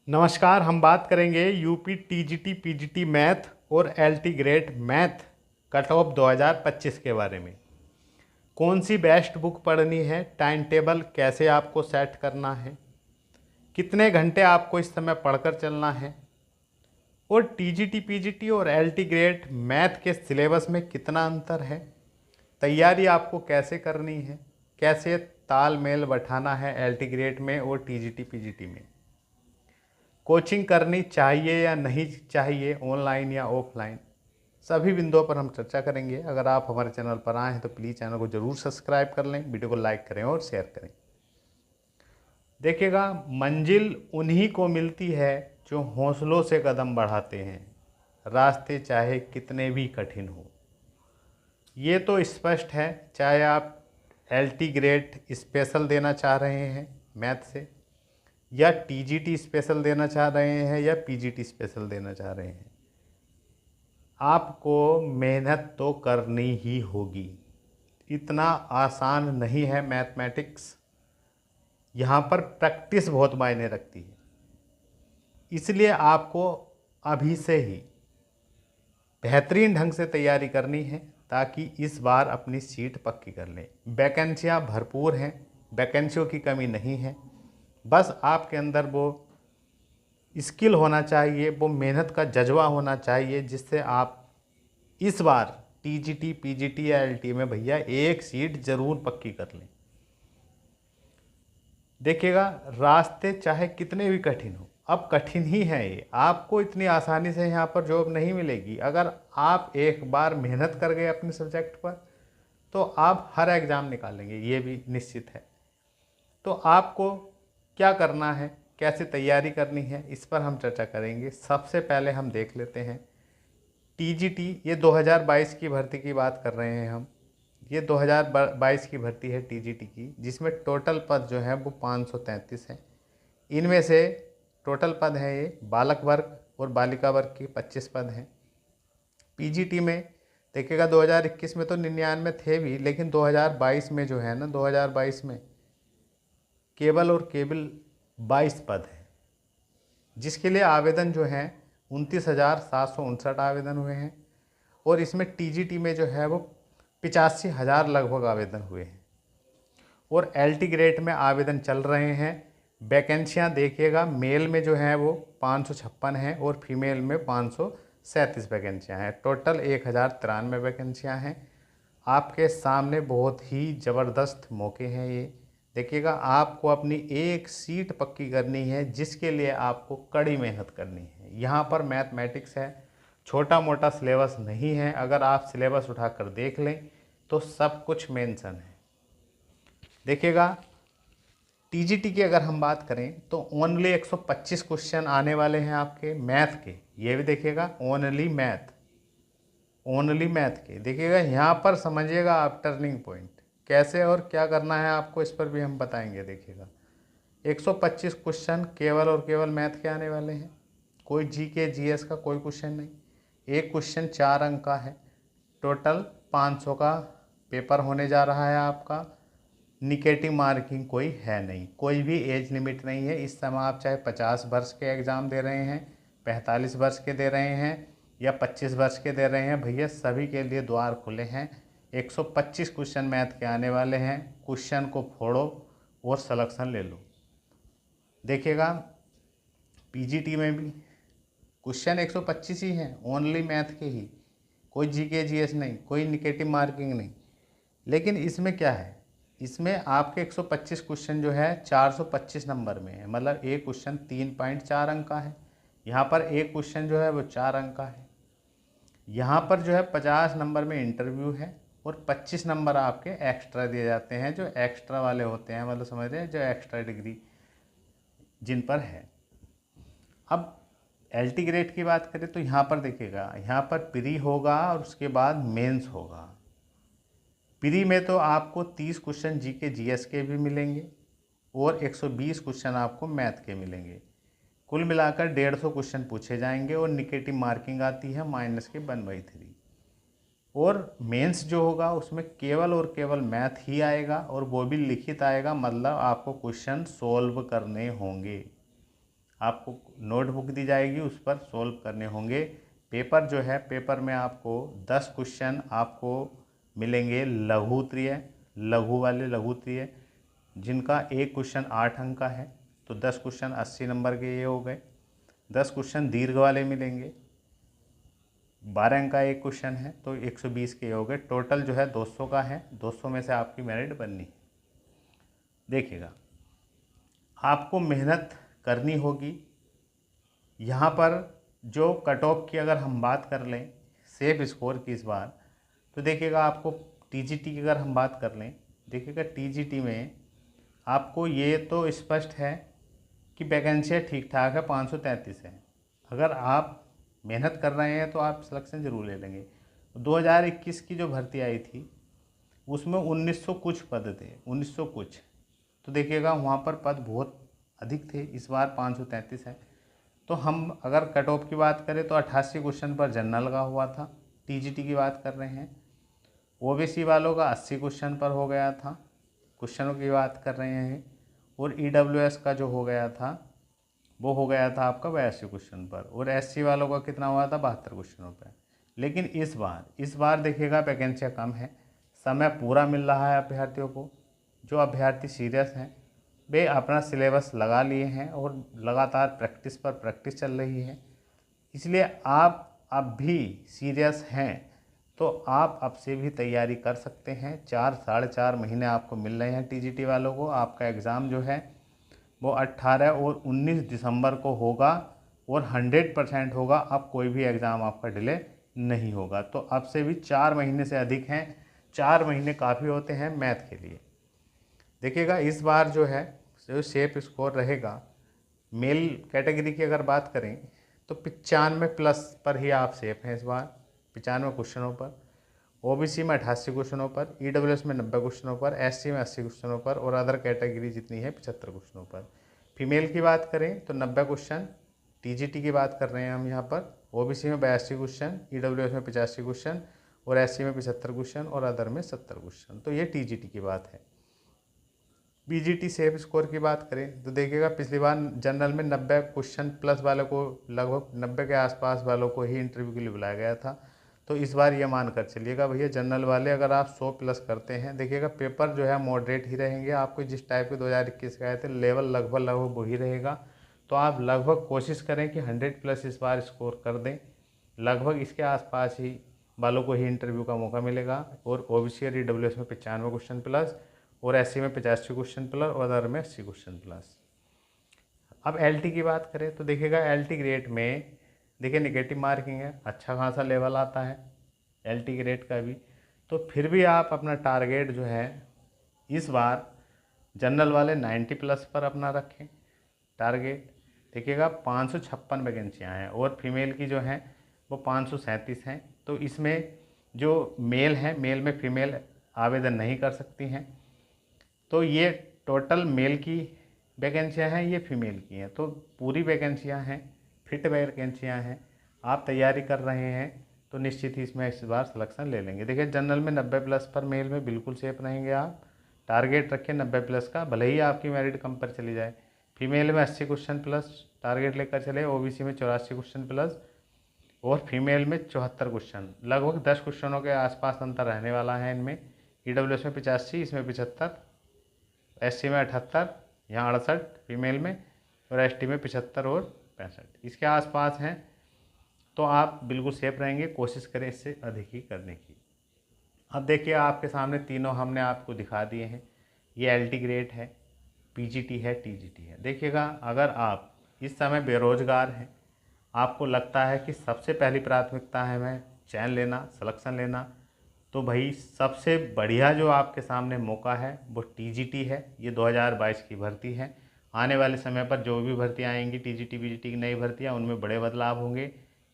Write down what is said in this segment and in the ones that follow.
नमस्कार। हम बात करेंगे यूपी टीजीटी पीजीटी मैथ और LT grade math cut off 2025 के बारे में। कौन सी बेस्ट बुक पढ़नी है, टाइम टेबल कैसे आपको सेट करना है, कितने घंटे आपको इस समय पढ़कर चलना है, और टीजीटी पीजीटी और एलटी ग्रेड मैथ के सिलेबस में कितना अंतर है, तैयारी आपको कैसे करनी है, कैसे तालमेल बैठाना है एलटी ग्रेड में और टीजीटी पीजीटी में, कोचिंग करनी चाहिए या नहीं चाहिए, ऑनलाइन या ऑफलाइन, सभी बिंदुओं पर हम चर्चा करेंगे। अगर आप हमारे चैनल पर आए हैं तो प्लीज़ चैनल को ज़रूर सब्सक्राइब कर लें, वीडियो को लाइक करें और शेयर करें। देखिएगा, मंजिल उन्हीं को मिलती है जो हौसलों से कदम बढ़ाते हैं, रास्ते चाहे कितने भी कठिन हो। ये तो स्पष्ट है, चाहे आप एलटी ग्रेड स्पेशल देना चाह रहे हैं मैथ से, या टीजीटी स्पेशल देना चाह रहे हैं, या पीजीटी स्पेशल देना चाह रहे हैं, आपको मेहनत तो करनी ही होगी। इतना आसान नहीं है मैथमेटिक्स। यहाँ पर प्रैक्टिस बहुत मायने रखती है, इसलिए आपको अभी से ही बेहतरीन ढंग से तैयारी करनी है ताकि इस बार अपनी सीट पक्की कर लें। वैकेंसियाँ भरपूर हैं, वैकेंसियों की कमी नहीं है। बस आपके अंदर वो स्किल होना चाहिए, वो मेहनत का जज्बा होना चाहिए, जिससे आप इस बार टीजीटी पीजीटी या एलटी में भैया एक सीट ज़रूर पक्की कर लें। देखिएगा, रास्ते चाहे कितने भी कठिन हो, अब कठिन ही है ये, आपको इतनी आसानी से यहाँ पर जॉब नहीं मिलेगी। अगर आप एक बार मेहनत कर गए अपने सब्जेक्ट पर तो आप हर एग्ज़ाम निकालेंगे, ये भी निश्चित है। तो आपको क्या करना है, कैसे तैयारी करनी है, इस पर हम चर्चा करेंगे। सबसे पहले हम देख लेते हैं टीजीटी, ये 2022 की भर्ती की बात कर रहे हैं हम। ये 2022 की भर्ती है टीजीटी की, जिसमें टोटल पद जो है वो 533 हैं। इनमें से टोटल पद है ये बालक वर्ग और बालिका वर्ग की 25 पद हैं। पीजीटी में देखिएगा 2021 में तो 99 थे भी, लेकिन 2022 में जो है ना, 2022 में केवल और केवल 22 पद हैं, जिसके लिए आवेदन जो हैं 29,759 आवेदन हुए हैं। और इसमें टीजीटी में जो है वो 85,000 लगभग आवेदन हुए हैं। और एलटी ग्रेड में आवेदन चल रहे हैं। वैकेंसियाँ देखिएगा, मेल में जो है वो 556 हैं और फीमेल में 537 वैकेंसियाँ हैं। टोटल 1093 वैकेंसियाँ हैं। आपके सामने बहुत ही ज़बरदस्त मौके हैं ये। देखिएगा, आपको अपनी एक सीट पक्की करनी है, जिसके लिए आपको कड़ी मेहनत करनी है। यहाँ पर मैथमेटिक्स है, छोटा मोटा सिलेबस नहीं है। अगर आप सिलेबस उठाकर देख लें तो सब कुछ मेंशन है। देखिएगा, टीजीटी की अगर हम बात करें तो ओनली 125 क्वेश्चन आने वाले हैं आपके मैथ के। ये भी देखिएगा, ओनली मैथ के। देखिएगा, यहाँ पर समझिएगा आप टर्निंग पॉइंट, कैसे और क्या करना है आपको, इस पर भी हम बताएंगे। देखिएगा, 125 क्वेश्चन केवल और केवल मैथ के आने वाले हैं। कोई जीके जीएस का कोई क्वेश्चन नहीं। एक क्वेश्चन 4 अंक का है। टोटल 500 का पेपर होने जा रहा है आपका। निगेटिव मार्किंग कोई है नहीं, कोई भी एज लिमिट नहीं है। इस समय आप चाहे 50 वर्ष के एग्ज़ाम दे रहे हैं, 45 वर्ष के दे रहे हैं, या 25 वर्ष के दे रहे हैं, भैया सभी के लिए द्वार खुले हैं। 125 क्वेश्चन मैथ के आने वाले हैं। क्वेश्चन को फोड़ो और सलेक्शन ले लो। देखिएगा, पीजीटी में भी क्वेश्चन 125 ही हैं, ओनली मैथ के ही, कोई जीके जीएस नहीं, कोई निगेटिव मार्किंग नहीं। लेकिन इसमें क्या है, इसमें आपके 125 क्वेश्चन जो है 425 नंबर में है, मतलब एक क्वेश्चन 3.4 अंक का है। यहाँ पर एक क्वेश्चन जो है वो 4 अंक का है। यहाँ पर जो है 50 नंबर में इंटरव्यू है और 25 नंबर आपके एक्स्ट्रा दिए जाते हैं, जो एक्स्ट्रा वाले होते हैं, मतलब समझ रहे हैं, जो एक्स्ट्रा डिग्री जिन पर है। अब एलटी ग्रेड की बात करें तो यहाँ पर देखिएगा, यहाँ पर प्री होगा और उसके बाद मेंस होगा। प्री में तो आपको 30 क्वेश्चन जीके जीएस के भी मिलेंगे और 120 क्वेश्चन आपको मैथ के मिलेंगे। कुल मिलाकर 150 क्वेश्चन पूछे जाएंगे और निगेटिव मार्किंग आती है -1/3। और मेंस जो होगा उसमें केवल और केवल मैथ ही आएगा, और वो भी लिखित आएगा, मतलब आपको क्वेश्चन सोल्व करने होंगे। आपको नोटबुक दी जाएगी, उस पर सोल्व करने होंगे। पेपर जो है, पेपर में आपको 10 क्वेश्चन आपको मिलेंगे लघु उत्तरीय, लघु वाले लघु उत्तरीय, जिनका एक क्वेश्चन 8 अंक का है, तो 10 क्वेश्चन 80 नंबर के ये हो गए। 10 क्वेश्चन दीर्घ वाले मिलेंगे, 12 अंक का एक क्वेश्चन है, तो 120 के हो गए। टोटल जो है 200 का है, 200 में से आपकी मेरिट बननी है। देखिएगा, आपको मेहनत करनी होगी। यहाँ पर जो कट ऑफ की अगर हम बात कर लें, सेफ स्कोर की इस बार, तो देखिएगा आपको टीजीटी की अगर हम बात कर लें, देखिएगा टीजीटी में आपको ये तो स्पष्ट है कि वैकेंसियाँ ठीक ठाक है, 533 है। अगर आप मेहनत कर रहे हैं तो आप सिलेक्शन जरूर ले लेंगे। 2021 की जो भर्ती आई थी उसमें 1900 कुछ पद थे, 1900 कुछ, तो देखिएगा वहाँ पर पद बहुत अधिक थे। इस बार 533 है। तो हम अगर कट ऑफ की बात करें तो 88 क्वेश्चन पर जनरल का हुआ था। टीजीटी की बात कर रहे हैं, ओबीसी वालों का 80 क्वेश्चन पर हो गया था, क्वेश्चनों की बात कर रहे हैं। और ईडब्ल्यूएस का जो हो गया था वो हो गया था आपका 82 क्वेश्चन पर, और एससी वालों का कितना हुआ था, 72 क्वेश्चनों पर। लेकिन इस बार देखिएगा वैकेंसियाँ कम है, समय पूरा मिल रहा है अभ्यर्थियों को। जो अभ्यर्थी सीरियस हैं वे अपना सिलेबस लगा लिए हैं और लगातार प्रैक्टिस पर प्रैक्टिस चल रही है। इसलिए आप अब भी सीरियस हैं तो आप अब से भी तैयारी कर सकते हैं। 4-4.5 महीने आपको मिल रहे हैं टीजीटी वालों को। आपका एग्ज़ाम जो है वो 18 और 19 दिसंबर को होगा और 100% होगा। अब कोई भी एग्ज़ाम आपका डिले नहीं होगा। तो अब से भी 4 महीने से अधिक हैं, 4 महीने काफ़ी होते हैं मैथ के लिए। देखिएगा इस बार जो है जो सेफ स्कोर रहेगा, मेल कैटेगरी की अगर बात करें तो 95 प्लस पर ही आप सेफ हैं इस बार, 95 क्वेश्चनों पर। ओबीसी में 88 क्वेश्चनों पर, ईडब्ल्यूएस में 90 क्वेश्चनों पर, एससी में 80 क्वेश्चनों पर, और अदर कैटेगरी जितनी है 75 क्वेश्चनों पर। फीमेल की बात करें तो 90 क्वेश्चन, टीजीटी की बात कर रहे हैं हम यहाँ पर, ओबीसी में 82 क्वेश्चन, ईडब्ल्यूएस में 85 क्वेश्चन, और एससी में 75 क्वेश्चन, और अदर में 70 क्वेश्चन। तो ये टीजीटी की बात है। बीजीटी सेफ स्कोर की बात करें तो देखिएगा पिछली बार जनरल में 90 क्वेश्चन प्लस वालों को, लगभग 90 के आसपास वालों को ही इंटरव्यू के लिए बुलाया गया था। तो इस बार ये मान कर चलिएगा भैया, जनरल वाले अगर आप 100 प्लस करते हैं, देखिएगा पेपर जो है मॉडरेट ही रहेंगे। आपको जिस टाइप के 2021 के आए थे लेवल लगभग वही रहेगा। तो आप लगभग कोशिश करें कि 100 प्लस इस बार स्कोर कर दें। लगभग इसके आसपास ही वालों को ही इंटरव्यू का मौका मिलेगा। और ओबीसी और ईडब्ल्यूएस में 95 क्वेश्चन प्लस, और एससी में 85 क्वेश्चन प्लस, और अदर में 80 क्वेश्चन प्लस। अब एलटी की बात करें तो देखिएगा एलटी ग्रेड में देखिए नेगेटिव मार्किंग है, अच्छा खासा लेवल आता है एलटी ग्रेड का भी। तो फिर भी आप अपना टारगेट जो है इस बार जनरल वाले 90 प्लस पर अपना रखें टारगेट। देखिएगा 556 वैकेंसियाँ हैं, और फीमेल की जो हैं वो 537 हैं। तो इसमें जो मेल हैं, मेल में फीमेल आवेदन नहीं कर सकती हैं। तो ये टोटल मेल की वैकेंसियाँ हैं, ये फीमेल की हैं। तो पूरी वैकेंसियाँ हैं, फिट वैकेंसियाँ हैं। आप तैयारी कर रहे हैं तो निश्चित ही इसमें इस बार सिलेक्शन ले लेंगे। देखिए जनरल में 90 प्लस पर, मेल में बिल्कुल सेफ रहेंगे आप। टारगेट रखें 90 प्लस का, भले ही आपकी मेरिट कम पर चली जाए। फीमेल में 80 क्वेश्चन प्लस टारगेट लेकर चले, ओबीसी में 84 क्वेश्चन प्लस, और फीमेल में 74 क्वेश्चन। लगभग 10 क्वेश्चनों के आसपास अंतर रहने वाला है इनमें। ईडब्ल्यूएस में 85, इसमें 75, एससी में 78, यहाँ 68 फीमेल में, और एसटी में 75 और 65 इसके आसपास हैं। तो आप बिल्कुल सेफ रहेंगे। कोशिश करें इससे अधिक ही करने की। अब देखिए आपके सामने तीनों हमने आपको दिखा दिए हैं। ये एलटी ग्रेड है, पीजीटी है, टीजीटी है। देखिएगा अगर आप इस समय बेरोजगार हैं, आपको लगता है कि सबसे पहली प्राथमिकता है मैं चयन लेना, सिलेक्शन लेना, तो भाई सबसे बढ़िया जो आपके सामने मौका है वो टीजीटी है। ये 2022 की भर्ती है। आने वाले समय पर जो भी भर्तियाँ आएंगी टीजीटी बीजीटी की नई भर्तियाँ, उनमें बड़े बदलाव होंगे।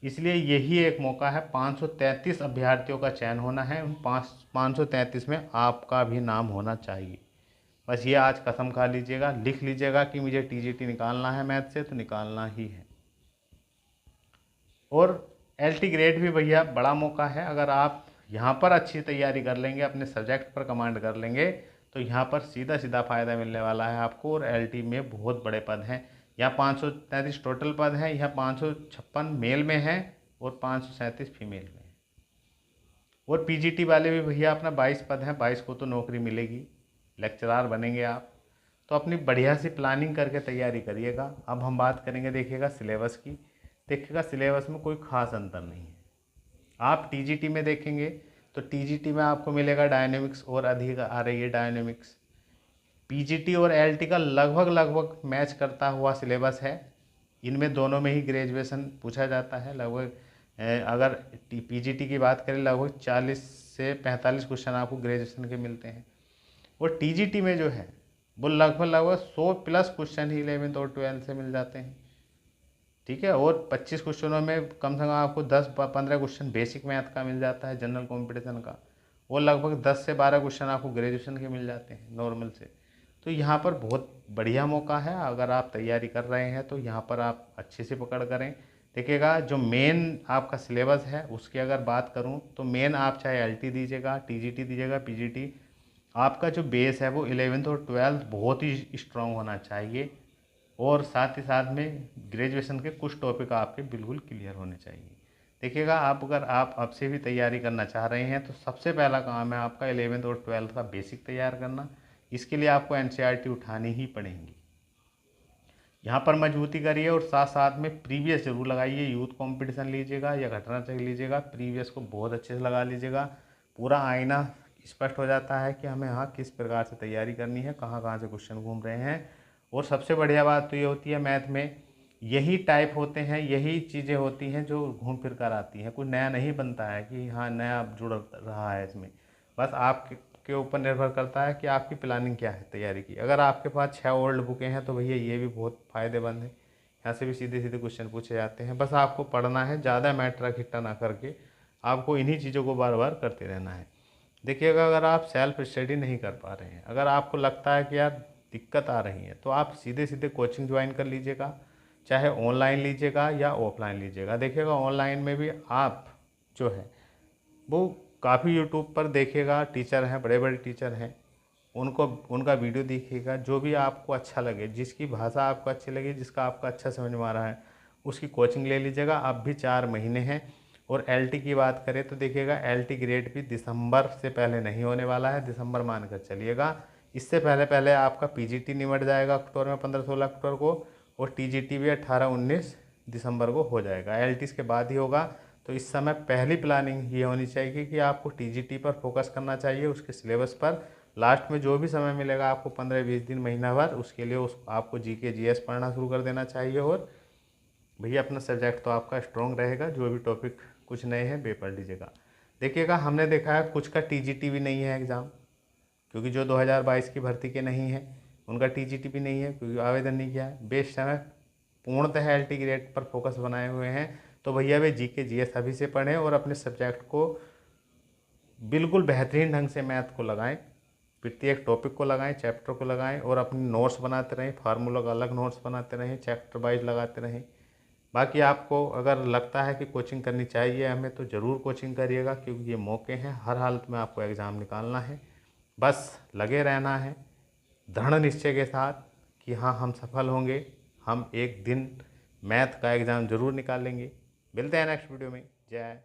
इसलिए यही एक मौका है। 533 अभ्यर्थियों का चयन होना है, उन 533 में आपका भी नाम होना चाहिए। बस ये आज कसम खा लीजिएगा, लिख लीजिएगा कि मुझे टीजीटी निकालना है मैथ से, तो निकालना ही है। और एलटी ग्रेड भी भैया बड़ा मौका है। अगर आप यहाँ पर अच्छी तैयारी कर लेंगे, अपने सब्जेक्ट पर कमांड कर लेंगे, तो यहाँ पर सीधा सीधा फ़ायदा मिलने वाला है आपको। और एलटी में बहुत बड़े पद हैं, यहाँ 533 टोटल पद हैं, यहाँ 556 मेल में हैं और 537 फीमेल में हैं। और पीजीटी वाले भी भैया अपना 22 पद हैं, 22 को तो नौकरी मिलेगी, लेक्चरार बनेंगे आप। तो अपनी बढ़िया सी प्लानिंग करके तैयारी करिएगा। अब हम बात करेंगे देखिएगा सिलेबस की। देखिएगा सिलेबस में कोई ख़ास अंतर नहीं है। आप टीजीटी में देखेंगे तो टीजीटी में आपको मिलेगा डायनेमिक्स और अधिक आ रही है डायनेमिक्स। पीजीटी और एलटी का लगभग मैच करता हुआ सिलेबस है। इनमें दोनों में ही ग्रेजुएशन पूछा जाता है। लगभग अगर पीजीटी की बात करें लगभग 40 से 45 क्वेश्चन आपको ग्रेजुएशन के मिलते हैं। और टीजीटी में जो है वो लगभग 100 प्लस क्वेश्चन ही 11th और 12th से मिल जाते हैं। ठीक है। और 25 क्वेश्चनों में कम से कम आपको 10-15 क्वेश्चन बेसिक मैथ का मिल जाता है, जनरल कॉम्पिटिशन का। और लगभग 10 से 12 क्वेश्चन आपको ग्रेजुएशन के मिल जाते हैं नॉर्मल से। तो यहाँ पर बहुत बढ़िया मौका है। अगर आप तैयारी कर रहे हैं तो यहाँ पर आप अच्छे से पकड़ करें। देखिएगा जो मेन आपका सिलेबस है उसकी अगर बात करूँ तो मेन आप चाहे एलटी दीजिएगा, टीजीटी दीजिएगा, पीजीटी, आपका जो बेस है वो 11th और 12th बहुत ही स्ट्रांग होना चाहिए। और साथ ही साथ में ग्रेजुएशन के कुछ टॉपिक आपके बिल्कुल क्लियर होने चाहिए। देखिएगा आप अगर आप अब से भी तैयारी करना चाह रहे हैं तो सबसे पहला काम है आपका 11th और 12th का बेसिक तैयार करना। इसके लिए आपको एनसीईआरटी उठानी ही पड़ेंगी। यहाँ पर मजबूती करिए और साथ साथ में प्रीवियस जरूर लगाइए। यूथ कंपटीशन लीजिएगा या घटना चक्र लीजिएगा, प्रीवियस को बहुत अच्छे से लगा लीजिएगा। पूरा आईना स्पष्ट हो जाता है कि हमें यहाँ किस प्रकार से तैयारी करनी है, कहाँ कहाँ से क्वेश्चन घूम रहे हैं। और सबसे बढ़िया बात तो ये होती है मैथ में यही टाइप होते हैं, यही चीज़ें होती हैं जो घूम फिर कर आती हैं। कुछ नया नहीं बनता है कि हाँ नया जुड़ रहा है इसमें। बस आपके ऊपर निर्भर करता है कि आपकी प्लानिंग क्या है तैयारी की। अगर आपके पास 6 ओल्ड बुकें हैं तो भैया ये भी बहुत फ़ायदेमंद है। यहाँ से भी सीधे सीधे क्वेश्चन पूछे जाते हैं। बस आपको पढ़ना है, ज़्यादा मैटर इकट्ठा ना करके आपको इन्हीं चीज़ों को बार बार करते रहना है। देखिएगा अगर आप सेल्फ स्टडी नहीं कर पा रहे हैं, अगर आपको लगता है कि यार दिक्कत आ रही है, तो आप सीधे सीधे कोचिंग ज्वाइन कर लीजिएगा। चाहे ऑनलाइन लीजिएगा या ऑफलाइन लीजिएगा। देखिएगा ऑनलाइन में भी आप जो है वो काफ़ी यूट्यूब पर देखिएगा, टीचर हैं, बड़े बड़े टीचर हैं, उनका वीडियो देखिएगा। जो भी आपको अच्छा लगे, जिसकी भाषा आपको अच्छी लगे, जिसका आपका अच्छा समझ में आ रहा है, उसकी कोचिंग ले लीजिएगा। अब भी 4 महीने हैं। और एलटी की बात करें तो देखिएगा एलटी ग्रेड भी दिसंबर से पहले नहीं होने वाला है, दिसंबर मानकर चलिएगा। इससे पहले पहले आपका पीजीटी निमट जाएगा अक्टूबर में, 15-16 अक्टूबर को। और टीजीटी भी 18-19 दिसंबर को हो जाएगा। एलटी इसके बाद ही होगा। तो इस समय पहली प्लानिंग ये होनी चाहिए कि आपको टीजीटी पर फोकस करना चाहिए, उसके सिलेबस पर। लास्ट में जो भी समय मिलेगा आपको 15-20 दिन, महीना भर, उसके लिए आपको जीके जीएस पढ़ना शुरू कर देना चाहिए। और भैया अपना सब्जेक्ट तो आपका स्ट्रॉन्ग रहेगा। जो भी टॉपिक कुछ नए हैं वे पढ़ लीजिएगा। देखिएगा हमने देखा है कुछ का टीजीटी भी नहीं है एग्ज़ाम, क्योंकि जो 2022 की भर्ती के नहीं है उनका टीजीटी भी नहीं है, क्योंकि आवेदन नहीं किया है। बेस्ट समय पूर्णतः एलटी ग्रेड पर फोकस बनाए हुए हैं। तो भैया वे जीके जीएस अभी से पढ़ें और अपने सब्जेक्ट को बिल्कुल बेहतरीन ढंग से मैथ को लगाएं, प्रत्येक टॉपिक को लगाएं, चैप्टर को लगाएं। और अपने नोट्स बनाते रहें, फार्मूला का अलग नोट्स बनाते रहें, चैप्टर वाइज लगाते रहें। बाकी आपको अगर लगता है कि कोचिंग करनी चाहिए हमें, तो ज़रूर कोचिंग करिएगा, क्योंकि ये मौके हैं। हर हालत में आपको एग्ज़ाम निकालना है। बस लगे रहना है दृढ़ निश्चय के साथ कि हाँ हम सफल होंगे, हम एक दिन मैथ का एग्ज़ाम ज़रूर निकालेंगे। मिलते हैं नेक्स्ट वीडियो में। जय